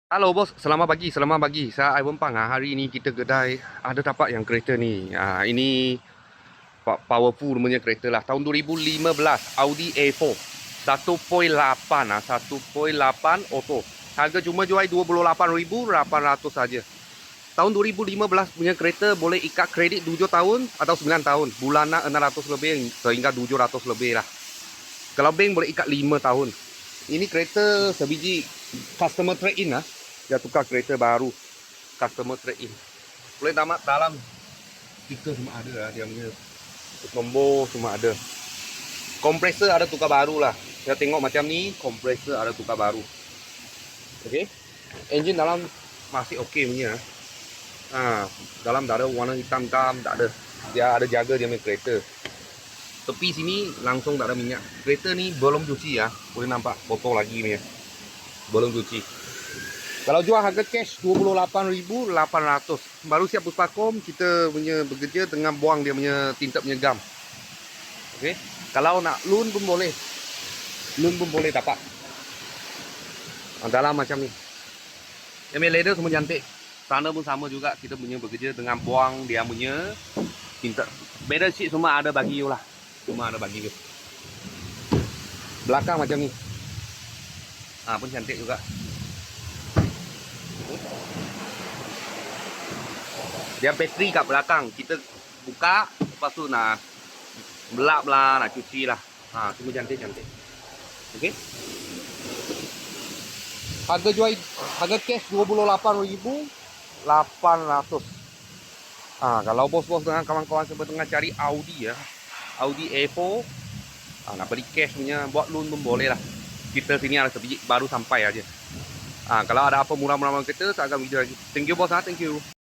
Halo bos, selamat pagi, selamat pagi. Saya Iwan Pang. Hari ini kita kedai ada dapat yang kereta ni. Ini powerful punya kereta lah. Tahun 2015, Audi A4. 1.8 1.8 auto. Harga cuma jual 28.800 saja. Tahun 2015 punya kereta boleh ikat kredit 7 tahun atau 9 tahun. Bulanan 600 lebih sehingga 700 lebih lah. Kalau bank boleh ikat 5 tahun. Ini kereta sebiji customer trade-in lah. Dia tukar kereta baru. Customer trade-in. Boleh tamat dalam. Stiker semua ada lah. Dia punya nombor semua ada. Kompresor ada tukar baru lah. Saya tengok macam ni. Kompresor ada tukar baru. Okay. Engine dalam masih okey punya. Dalam tak ada warna hitam-hitam. Tak ada. Dia ada jaga dia punya kereta. Tepi sini langsung tak ada minyak. Kereta ni belum cuci ya. Boleh nampak botol lagi ni ya. Belum cuci. Kalau jual harga cash 28.800. Baru siap puspakom, kita punya bekerja dengan buang dia punya tinta punya gam. Okey. Kalau nak loan pun boleh. Loan pun boleh dapat. Dalam macam ni. Yang punya leather semua cantik. Sana pun sama juga, kita punya bekerja dengan buang dia punya tinta. Beda sheet semua ada bagi you lah. Semua ada bagi you. Belakang macam ni. Pun cantik juga. Dia bateri kat belakang. Kita buka, lepas tu nak belap lah, nak cuci lah. Semua cantik-cantik. Okey. Harga jual, harga cash 28.800. Kalau bos-bos dengan kawan-kawan semua tengah cari Audi ya. Audi A4. Nak beli cash punya, buat loan pun boleh lah. Kita sini ada sebiji baru sampai aja. Kalau ada apa murah-murah kita, saya akan video lagi. Thank you bos, thank you.